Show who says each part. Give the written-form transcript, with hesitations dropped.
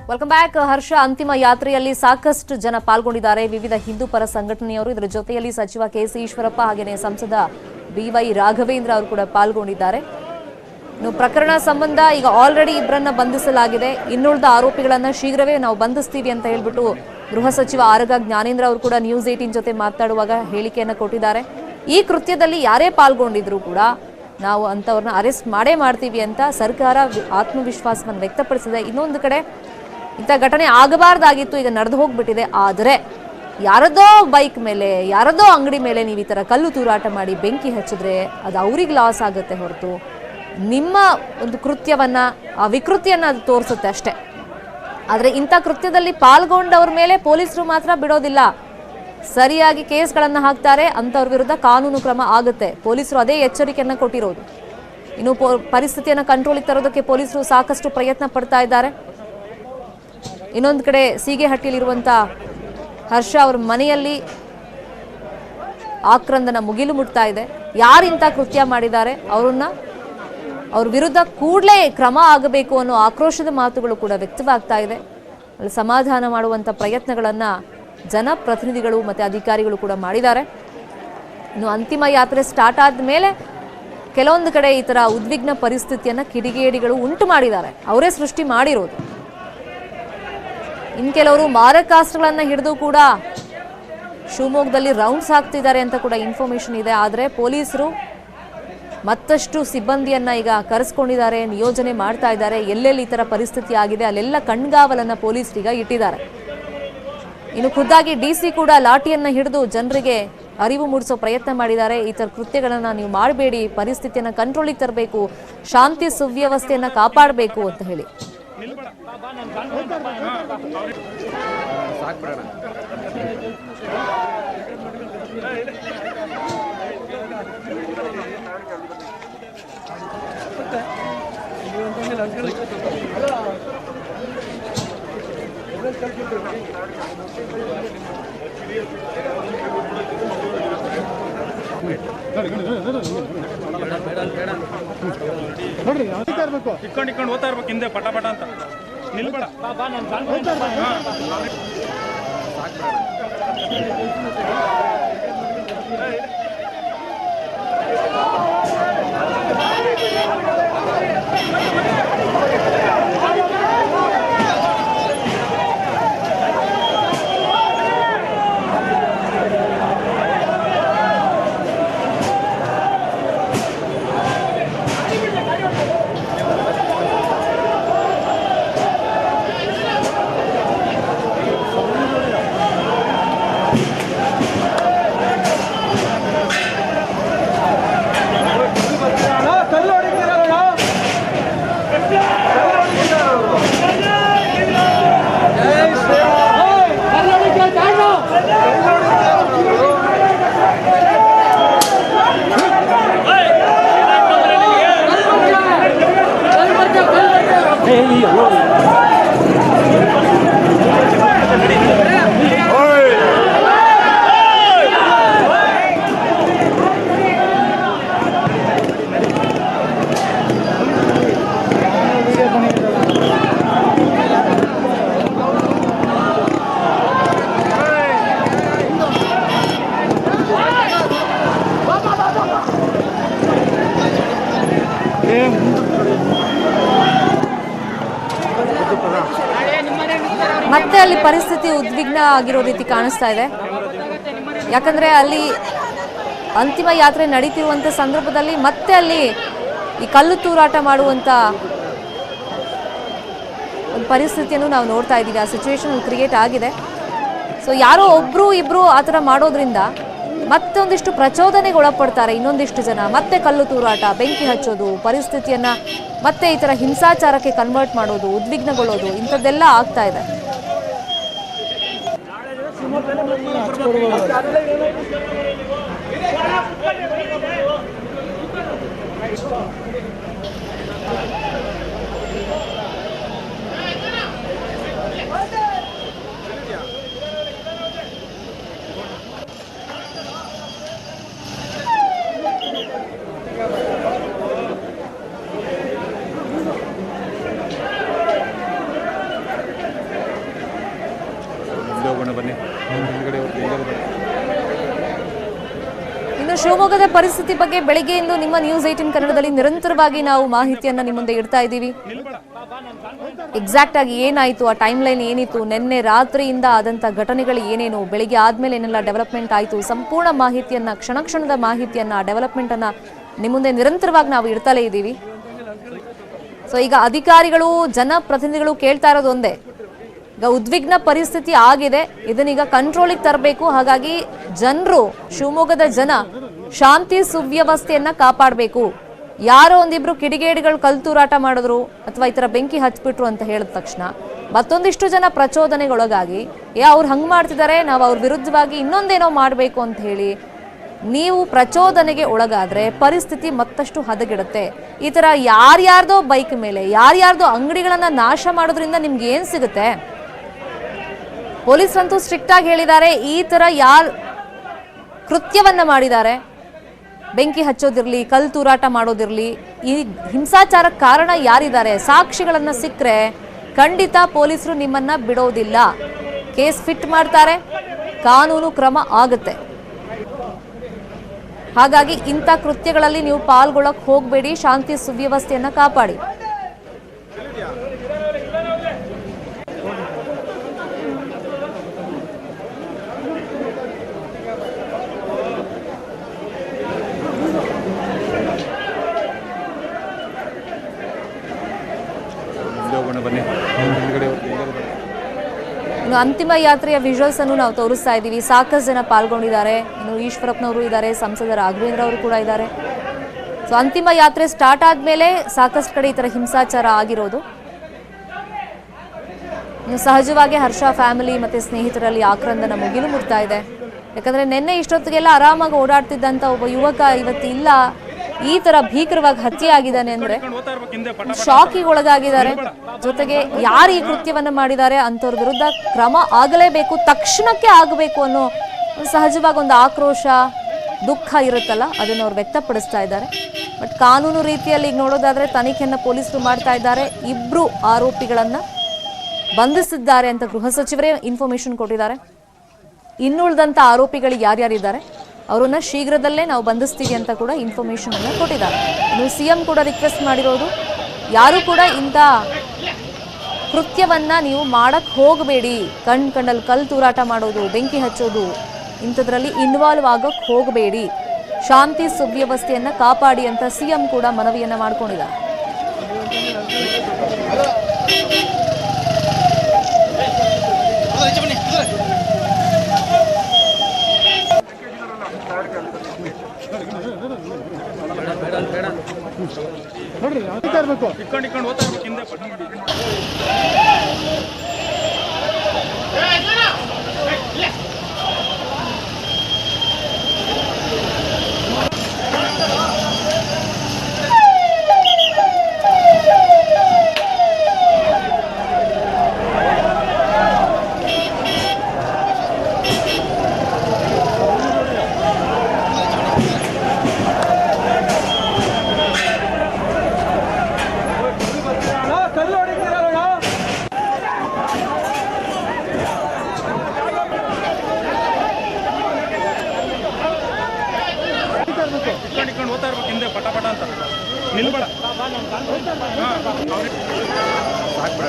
Speaker 1: Welcome back. ಹರ್ಷ, ಅಂತಿಮ ಯಾತ್ರೆಯಲ್ಲಿ ಸಾಕಷ್ಟು ಜನ ಪಾಲ್ಗೊಂಡಿದ್ದಾರೆ. ವಿವಿಧ ಹಿಂದೂ ಪರ ಸಂಘಟನೆಯವರು, ಇದರ ಜೊತೆಯಲ್ಲಿ ಸಚಿವ ಕೆಸಿ ಈಶ್ವರಪ್ಪ ಹಾಗೆಯೇ ಸಂಸದ ಬಿವೈ ರಾಘವೇಂದ್ರ ಅವರು ಕೂಡ ಪಾಲ್ಗೊಂಡಿದ್ದಾರೆ. ಇನ್ನು ಪ್ರಕರಣ ಸಂಬಂಧ ಈಗ ಆಲ್ರೆಡಿ ಇಬ್ಬರನ್ನ ಬಂಧಿಸಲಾಗಿದೆ. ಇನ್ನುಳಿದ ಆರೋಪಿಗಳನ್ನ ಶೀಘ್ರವೇ ನಾವು ಬಂಧಿಸ್ತೀವಿ ಅಂತ ಹೇಳ್ಬಿಟ್ಟು ಗೃಹ ಸಚಿವ ಆರಗ ಜ್ಞಾನೇಂದ್ರ ಅವರು ಕೂಡ ನ್ಯೂಸ್ 18 ಜೊತೆ ಮಾತನಾಡುವಾಗ ಹೇಳಿಕೆಯನ್ನು ಕೊಟ್ಟಿದ್ದಾರೆ. ಈ ಕೃತ್ಯದಲ್ಲಿ ಯಾರೇ ಪಾಲ್ಗೊಂಡಿದ್ರು ಕೂಡ ನಾವು ಅಂತವ್ರನ್ನ ಅರೆಸ್ಟ್ ಮಾಡೇ ಮಾಡ್ತೀವಿ ಅಂತ ಸರ್ಕಾರ ಆತ್ಮವಿಶ್ವಾಸವನ್ನು ವ್ಯಕ್ತಪಡಿಸಿದೆ. ಇನ್ನೊಂದು ಕಡೆ ಇಂಥ ಘಟನೆ ಆಗಬಾರ್ದಾಗಿತ್ತು, ಈಗ ನಡೆದು ಹೋಗ್ಬಿಟ್ಟಿದೆ. ಆದರೆ ಯಾರದೋ ಬೈಕ್ ಮೇಲೆ, ಯಾರದೋ ಅಂಗಡಿ ಮೇಲೆ ನೀವು ಈ ಥರ ಕಲ್ಲು ತೂರಾಟ ಮಾಡಿ ಬೆಂಕಿ ಹಚ್ಚಿದ್ರೆ ಅದು ಅವ್ರಿಗೆ ಲಾಸ್ ಆಗುತ್ತೆ ಹೊರತು ನಿಮ್ಮ ಒಂದು ಕೃತ್ಯವನ್ನ, ಆ ವಿಕೃತಿಯನ್ನು ಅದು ತೋರಿಸುತ್ತೆ ಅಷ್ಟೇ. ಆದರೆ ಇಂಥ ಕೃತ್ಯದಲ್ಲಿ ಪಾಲ್ಗೊಂಡವ್ರ ಮೇಲೆ ಪೊಲೀಸರು ಮಾತ್ರ ಬಿಡೋದಿಲ್ಲ, ಸರಿಯಾಗಿ ಕೇಸ್ಗಳನ್ನು ಹಾಕ್ತಾರೆ, ಅಂಥವ್ರ ವಿರುದ್ಧ ಕಾನೂನು ಕ್ರಮ ಆಗುತ್ತೆ. ಪೊಲೀಸರು ಅದೇ ಎಚ್ಚರಿಕೆಯನ್ನು ಕೊಟ್ಟಿರೋದು. ಇನ್ನು ಪರಿಸ್ಥಿತಿಯನ್ನು ಕಂಟ್ರೋಲಿಗೆ ತರೋದಕ್ಕೆ ಪೊಲೀಸರು ಸಾಕಷ್ಟು ಪ್ರಯತ್ನ ಪಡ್ತಾ ಇದ್ದಾರೆ. ಇನ್ನೊಂದು ಕಡೆ ಸೀಗೆಹಟ್ಟಿಯಲ್ಲಿರುವಂಥ ಹರ್ಷ ಅವರ ಮನೆಯಲ್ಲಿ ಆಕ್ರಂದನ ಮುಗಿಲು ಮುಟ್ತಾ ಇದೆ. ಯಾರಿಂತ ಕೃತ್ಯ ಮಾಡಿದ್ದಾರೆ ಅವ್ರ ವಿರುದ್ಧ ಕೂಡಲೇ ಕ್ರಮ ಆಗಬೇಕು ಅನ್ನೋ ಆಕ್ರೋಶದ ಮಾತುಗಳು ಕೂಡ ವ್ಯಕ್ತವಾಗ್ತಾ ಇದೆ. ಅಲ್ಲಿ ಸಮಾಧಾನ ಮಾಡುವಂಥ ಪ್ರಯತ್ನಗಳನ್ನು ಜನಪ್ರತಿನಿಧಿಗಳು ಮತ್ತು ಅಧಿಕಾರಿಗಳು ಕೂಡ ಮಾಡಿದ್ದಾರೆ. ಇನ್ನು ಅಂತಿಮ ಯಾತ್ರೆ ಸ್ಟಾರ್ಟ್ ಆದ ಮೇಲೆ ಕೆಲವೊಂದು ಕಡೆ ಈ ಥರ ಉದ್ವಿಗ್ನ ಪರಿಸ್ಥಿತಿಯನ್ನು ಕಿಡಿಗೇಡಿಗಳು ಉಂಟು ಮಾಡಿದ್ದಾರೆ, ಅವರೇ ಸೃಷ್ಟಿ ಮಾಡಿರೋದು. ಇನ್ನು ಕೆಲವರು ಮಾರಕಾಸ್ತ್ರಗಳನ್ನು ಹಿಡಿದು ಕೂಡ ಶಿವಮೊಗ್ಗದಲ್ಲಿ ರೌಂಡ್ಸ್ ಹಾಕ್ತಿದ್ದಾರೆ ಅಂತ ಕೂಡ ಇನ್ಫಾರ್ಮೇಶನ್ ಇದೆ. ಆದರೆ ಪೊಲೀಸರು ಮತ್ತಷ್ಟು ಸಿಬ್ಬಂದಿಯನ್ನ ಈಗ ಕರೆಸ್ಕೊಂಡಿದ್ದಾರೆ, ನಿಯೋಜನೆ ಮಾಡ್ತಾ ಇದ್ದಾರೆ. ಎಲ್ಲೆಲ್ಲಿ ಈ ಥರ ಪರಿಸ್ಥಿತಿ ಆಗಿದೆ ಅಲ್ಲೆಲ್ಲ ಕಣ್ಗಾವಲನ್ನು ಪೊಲೀಸರೀಗ ಇಟ್ಟಿದ್ದಾರೆ. ಇನ್ನು ಖುದ್ದಾಗಿ ಡಿಸಿ ಕೂಡ ಲಾಠಿಯನ್ನು ಹಿಡಿದು ಜನರಿಗೆ ಅರಿವು ಮೂಡಿಸೋ ಪ್ರಯತ್ನ ಮಾಡಿದ್ದಾರೆ. ಈ ಥರ ಕೃತ್ಯಗಳನ್ನು ನೀವು ಮಾಡಬೇಡಿ, ಪರಿಸ್ಥಿತಿಯನ್ನು ಕಂಟ್ರೋಲಿಗೆ ತರಬೇಕು, ಶಾಂತಿ ಸುವ್ಯವಸ್ಥೆಯನ್ನು ಕಾಪಾಡಬೇಕು ಅಂತ ಹೇಳಿ.
Speaker 2: ನೋಡ್ರಿ ಇಟ್ಕೊಂಡು ಓದ್ತಾ ಇರ್ಬೇಕು ಹಿಂದೆ ಪಟ ಪಟ ಅಂತ ನಿಲ್ಬೇಡ.
Speaker 1: ಮತ್ತೆ ಅಲ್ಲಿ ಪರಿಸ್ಥಿತಿ ಉದ್ವಿಗ್ನ ಆಗಿರೋ ರೀತಿ ಕಾಣಿಸ್ತಾ ಇದೆ. ಯಾಕಂದ್ರೆ ಅಲ್ಲಿ ಅಂತಿಮ ಯಾತ್ರೆ ನಡೀತಿರುವಂಥ ಸಂದರ್ಭದಲ್ಲಿ ಮತ್ತೆ ಅಲ್ಲಿ ಈ ಕಲ್ಲು ತೂರಾಟ ಮಾಡುವಂಥ ಒಂದು ಪರಿಸ್ಥಿತಿಯನ್ನು ನಾವು ನೋಡ್ತಾ ಇದ್ದೀವಿ. ಆ ಸಿಚುವೇಶನ್ ಕ್ರಿಯೇಟ್ ಆಗಿದೆ. ಸೊ ಯಾರೋ ಒಬ್ರು ಇಬ್ರು ಆ ಥರ ಮಾಡೋದ್ರಿಂದ ಮತ್ತೊಂದಿಷ್ಟು ಪ್ರಚೋದನೆಗೆ ಒಳಪಡ್ತಾರೆ ಇನ್ನೊಂದಿಷ್ಟು ಜನ. ಮತ್ತೆ ಕಲ್ಲು ತೂರಾಟ, ಬೆಂಕಿ ಹಚ್ಚೋದು, ಪರಿಸ್ಥಿತಿಯನ್ನ ಮತ್ತೆ ಈ ಥರ ಹಿಂಸಾಚಾರಕ್ಕೆ ಕನ್ವರ್ಟ್ ಮಾಡೋದು, ಉದ್ವಿಗ್ನಗೊಳ್ಳೋದು, ಇಂಥದ್ದೆಲ್ಲ ಆಗ್ತಾ ಇದೆ.
Speaker 2: ಬನ್ನಿ.
Speaker 1: ಇನ್ನು ಶಿವಮೊಗ್ಗದ ಪರಿಸ್ಥಿತಿ ಬಗ್ಗೆ ಬೆಳಿಗ್ಗೆಯಿಂದ ನಿಮ್ಮ ನ್ಯೂಸ್ 18 ಕನ್ನಡದಲ್ಲಿ ನಿರಂತರವಾಗಿ ನಾವು ಮಾಹಿತಿಯನ್ನ ನಿಮ್ಮ ಮುಂದೆ ಇಡ್ತಾ ಇದ್ದೀವಿ. ಎಕ್ಸಾಕ್ಟ್ ಆಗಿ ಏನಾಯ್ತು, ಆ ಟೈಮ್ ಲೈನ್ ಏನಿತ್ತು, ನಿನ್ನೆ ರಾತ್ರಿಯಿಂದ ಆದಂತ ಘಟನೆಗಳು ಏನೇನು, ಬೆಳಿಗ್ಗೆ ಆದ್ಮೇಲೆ ಏನೆಲ್ಲ ಡೆವಲಪ್ಮೆಂಟ್ ಆಯಿತು, ಸಂಪೂರ್ಣ ಮಾಹಿತಿಯನ್ನ, ಕ್ಷಣ ಕ್ಷಣದ ಮಾಹಿತಿಯನ್ನ, ಡೆವಲಪ್ಮೆಂಟ್ ಅನ್ನ ನಿಮ್ಮ ಮುಂದೆ ನಿರಂತರವಾಗಿ ನಾವು ಇಡ್ತಲೇ ಇದ್ದೀವಿ. ಸೊ ಈಗ ಅಧಿಕಾರಿಗಳು, ಜನಪ್ರತಿನಿಧಿಗಳು ಕೇಳ್ತಾ ಇರೋದು ಒಂದೇ, ಈಗ ಉದ್ವಿಗ್ನ ಪರಿಸ್ಥಿತಿ ಆಗಿದೆ, ಇದನ್ನೀಗ ಕಂಟ್ರೋಲಿಗೆ ತರಬೇಕು. ಹಾಗಾಗಿ ಜನರು, ಶಿವಮೊಗ್ಗದ ಜನ ಶಾಂತಿ ಸುವ್ಯವಸ್ಥೆಯನ್ನ ಕಾಪಾಡಬೇಕು. ಯಾರೋ ಒಂದಿಬ್ರು ಕಿಡಿಗೇಡಿಗಳು ಕಲ್ತೂರಾಟ ಮಾಡಿದ್ರು ಅಥವಾ ಈ ಥರ ಬೆಂಕಿ ಹಚ್ಬಿಟ್ರು ಅಂತ ಹೇಳಿದ ತಕ್ಷಣ ಮತ್ತೊಂದಿಷ್ಟು ಜನ ಪ್ರಚೋದನೆಗೊಳಗಾಗಿ ಅವ್ರು ಹಂಗೆ ಮಾಡ್ತಿದ್ದಾರೆ, ನಾವು ಅವ್ರ ವಿರುದ್ಧವಾಗಿ ಇನ್ನೊಂದೇನೋ ಮಾಡಬೇಕು ಅಂತ ಹೇಳಿ ನೀವು ಪ್ರಚೋದನೆಗೆ ಒಳಗಾದ್ರೆ ಪರಿಸ್ಥಿತಿ ಮತ್ತಷ್ಟು ಹದಗೆಡುತ್ತೆ. ಈ ಥರ ಯಾರ್ಯಾರ್ದೋ ಬೈಕ್ ಮೇಲೆ, ಯಾರ್ಯಾರ್ದೋ ಅಂಗಡಿಗಳನ್ನ ನಾಶ ಮಾಡೋದ್ರಿಂದ ನಿಮ್ಗೆ ಏನು ಸಿಗುತ್ತೆ? ಪೊಲೀಸರಂತೂ ಸ್ಟ್ರಿಕ್ಟ್ ಆಗಿ ಹೇಳಿದ್ದಾರೆ, ಈ ಥರ ಯಾರು ಕೃತ್ಯವನ್ನ ಮಾಡಿದ್ದಾರೆ, ಬೆಂಕಿ ಹಚ್ಚೋದಿರ್ಲಿ, ಕಲ್ ತೂರಾಟ ಮಾಡೋದಿರ್ಲಿ, ಈ ಹಿಂಸಾಚಾರಕ್ಕೆ ಕಾರಣ ಯಾರಿದ್ದಾರೆ, ಸಾಕ್ಷಿಗಳನ್ನ ಸಿಕ್ಕರೆ ಖಂಡಿತ ಪೊಲೀಸರು ನಿಮ್ಮನ್ನ ಬಿಡೋದಿಲ್ಲ. ಕೇಸ್ ಫಿಟ್ ಮಾಡ್ತಾರೆ, ಕಾನೂನು ಕ್ರಮ ಆಗುತ್ತೆ. ಹಾಗಾಗಿ ಇಂಥ ಕೃತ್ಯಗಳಲ್ಲಿ ನೀವು ಪಾಲ್ಗೊಳ್ಳಕ್ ಹೋಗಬೇಡಿ, ಶಾಂತಿ ಸುವ್ಯವಸ್ಥೆಯನ್ನ ಕಾಪಾಡಿ. ಇನ್ನು ಅಂತಿಮ ಯಾತ್ರೆಯ ವಿಜುವಲ್ಸ್ ಅನ್ನು ನಾವು ತೋರಿಸ್ತಾ ಇದ್ದೀವಿ. ಸಾಕಷ್ಟು ಜನ ಪಾಲ್ಗೊಂಡಿದ್ದಾರೆ. ಇನ್ನು ಈಶ್ವರಪ್ಪನವರು ಇದ್ದಾರೆ, ಸಂಸದ ರಾಘವೇಂದ್ರ ಅವರು ಕೂಡ ಇದ್ದಾರೆ. ಸೊ ಅಂತಿಮ ಯಾತ್ರೆ ಸ್ಟಾರ್ಟ್ ಆದ್ಮೇಲೆ ಸಾಕಷ್ಟು ಕಡೆ ಈ ತರ ಹಿಂಸಾಚಾರ ಆಗಿರೋದು. ಇನ್ನು ಸಹಜವಾಗಿ ಹರ್ಷ ಫ್ಯಾಮಿಲಿ ಮತ್ತೆ ಸ್ನೇಹಿತರಲ್ಲಿ ಆಕ್ರಂದನ ಮುಗಿಲು ಮುಟ್ತಾ ಇದೆ. ಯಾಕಂದ್ರೆ ನಿನ್ನೆ ಇಷ್ಟೊತ್ತಿಗೆಲ್ಲ ಆರಾಮಾಗಿ ಓಡಾಡ್ತಿದ್ದಂತ ಒಬ್ಬ ಯುವಕ ಇವತ್ತು ಇಲ್ಲ, ಈ ತರ ಭೀಕರವಾಗಿ ಹತ್ಯೆ ಆಗಿದ್ದಾನೆ ಅಂದ್ರೆ ಶಾಕಿಗೆ ಒಳಗಾಗಿದ್ದಾರೆ. ಜೊತೆಗೆ ಯಾರು ಈ ಕೃತ್ಯವನ್ನ ಮಾಡಿದ್ದಾರೆ ಅಂತವ್ರ ವಿರುದ್ಧ ಕ್ರಮ ಆಗಲೇಬೇಕು, ತಕ್ಷಣಕ್ಕೆ ಆಗಬೇಕು ಅನ್ನೋ ಸಹಜವಾಗಿ ಒಂದು ಆಕ್ರೋಶ, ದುಃಖ ಇರುತ್ತಲ್ಲ, ಅದನ್ನು ಅವ್ರು ವ್ಯಕ್ತಪಡಿಸ್ತಾ ಇದ್ದಾರೆ. ಬಟ್ ಕಾನೂನು ರೀತಿಯಲ್ಲಿ ಈಗ ನೋಡೋದಾದ್ರೆ ತನಿಖೆಯನ್ನ ಪೊಲೀಸರು ಮಾಡ್ತಾ ಇದ್ದಾರೆ. 2 ಆರೋಪಿಗಳನ್ನ ಬಂಧಿಸಿದ್ದಾರೆ ಅಂತ ಗೃಹ ಸಚಿವರೇ ಇನ್ಫಾರ್ಮೇಶನ್ ಕೊಟ್ಟಿದ್ದಾರೆ. ಇನ್ನುಳಿದಂತ ಆರೋಪಿಗಳು ಯಾರ್ಯಾರಿದ್ದಾರೆ ಅವರನ್ನ ಶೀಘ್ರದಲ್ಲೇ ನಾವು ಬಂಧಿಸ್ತೀವಿ ಅಂತ ಕೂಡ ಇನ್ಫಾರ್ಮೇಶನ್ ಅನ್ನ ಕೊಟ್ಟಿದ್ದಾರೆ. ಇನ್ನು ಸಿಎಂ ಕೂಡ ರಿಕ್ವೆಸ್ಟ್ ಮಾಡಿರೋದು, ಯಾರು ಕೂಡ ಇಂಥ ಕೃತ್ಯವನ್ನ ನೀವು ಮಾಡಕ್ ಹೋಗಬೇಡಿ, ಕಣ್ಣಲ್ಲಿ ಕಲ್ ತೂರಾಟ ಮಾಡೋದು, ಬೆಂಕಿ ಹಚ್ಚೋದು, ಇಂಥದ್ರಲ್ಲಿ ಇನ್ವಾಲ್ವ್ ಆಗಕ್ ಹೋಗಬೇಡಿ, ಶಾಂತಿ ಸುವ್ಯವಸ್ಥೆಯನ್ನ ಕಾಪಾಡಿ ಅಂತ ಸಿಎಂ ಕೂಡ ಮನವಿಯನ್ನ ಮಾಡ್ಕೊಂಡಿದ್ದಾರೆ.
Speaker 2: ನೋಡ್ರಿ ಇರ್ಬೇಕು, ಇಟ್ಕೊಂಡು ಓದ್ತಾ ಇರ್ಬೇಕು ಹಿಂದೆ ಪಟ್ಟ. ಇಟ್ಕೊಂಡು ಓದ್ತಾ ಇರ್ಬೇಕು ಹಿಂದೆ ಪಟ ಪಟ ಅಂತ ನಿಲ್ಬೇಡ. ಸಾಕ್ಬಿಡ